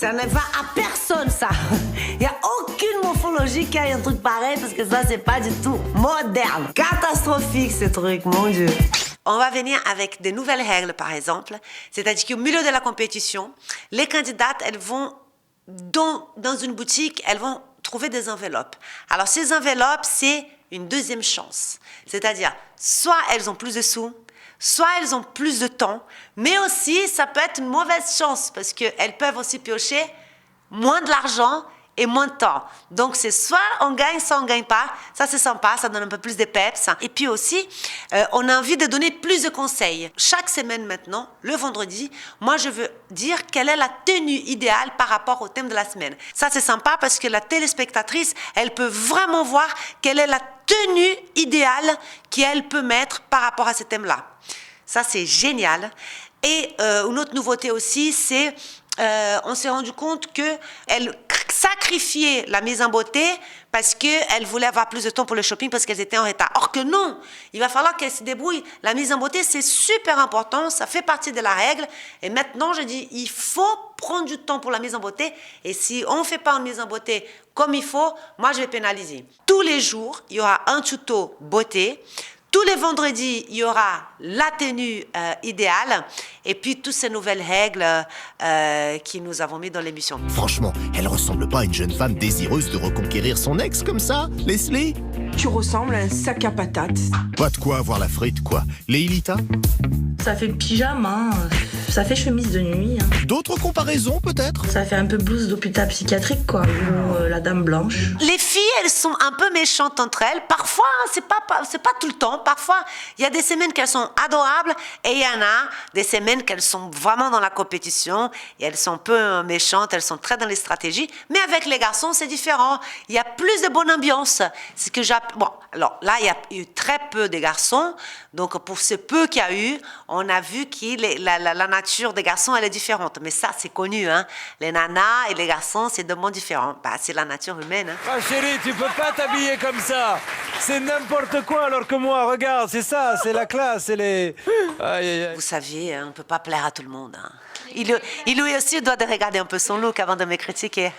Ça ne va à personne, ça. Il n'y a aucune morphologie qui a un truc pareil parce que ça, c'est pas du tout moderne. Catastrophique, ce truc, mon Dieu. On va venir avec de nouvelles règles, par exemple. C'est-à-dire qu'au milieu de la compétition, les candidates, elles vont dans une boutique, elles vont trouver des enveloppes. Alors, ces enveloppes, c'est une deuxième chance. C'est-à-dire, soit elles ont plus de sous, soit elles ont plus de temps, mais aussi, ça peut être une mauvaise chance parce qu'elles peuvent aussi piocher moins de l'argent et moins de temps. Donc, c'est soit on gagne, soit on ne gagne pas. Ça, c'est sympa, ça donne un peu plus de peps. Et puis aussi, on a envie de donner plus de conseils. Chaque semaine maintenant, le vendredi, moi, je veux dire quelle est la tenue idéale par rapport au thème de la semaine. Ça, c'est sympa parce que la téléspectatrice, elle peut vraiment voir quelle est la tenue idéale qu'elle peut mettre par rapport à ce thème-là. Ça, c'est génial. Et une autre nouveauté aussi, c'est on s'est rendu compte qu'elle sacrifiait la mise en beauté parce qu'elle voulait avoir plus de temps pour le shopping parce qu'elles étaient en retard. Or que non, il va falloir qu'elles se débrouillent. La mise en beauté, c'est super important, ça fait partie de la règle. Et maintenant, je dis, il faut prendre du temps pour la mise en beauté. Et si on ne fait pas une mise en beauté comme il faut, moi, je vais pénaliser. Tous les jours, il y aura un tuto beauté. Tous les vendredis, il y aura la tenue idéale et puis toutes ces nouvelles règles que nous avons mis dans l'émission. Franchement, elle ressemble pas à une jeune femme désireuse de reconquérir son ex comme ça, Leslie? Tu ressembles à un sac à patates. Pas de quoi avoir la frite, quoi. Leilita? Ça fait pyjama, ça fait chemise de nuit. D'autres comparaisons, peut-être? Ça fait un peu blouse d'hôpital psychiatrique, quoi. Ou la dame blanche. Les filles, elles sont un peu méchantes entre elles. Parfois, c'est pas tout le temps. Parfois, il y a des semaines qu'elles sont adorables et il y en a des semaines qu'elles sont vraiment dans la compétition et elles sont un peu méchantes, elles sont très dans les stratégies. Mais avec les garçons, c'est différent. Il y a plus de bonne ambiance. C'est que bon, alors là, il y a eu très peu de garçons. Donc, pour ce peu qu'il y a eu, on a vu que la nature des garçons, elle est différente. Mais ça, c'est connu, hein. Les nanas et les garçons, c'est deux mondes différents. Bah, c'est la nature humaine, hein. Ah chérie, tu peux pas t'habiller comme ça. C'est n'importe quoi alors que moi, regarde, c'est ça, c'est la classe, c'est les... Aïe, aïe, aïe. Vous savez, on ne peut pas plaire à tout le monde, hein. Il lui aussi doit de regarder un peu son look avant de me critiquer.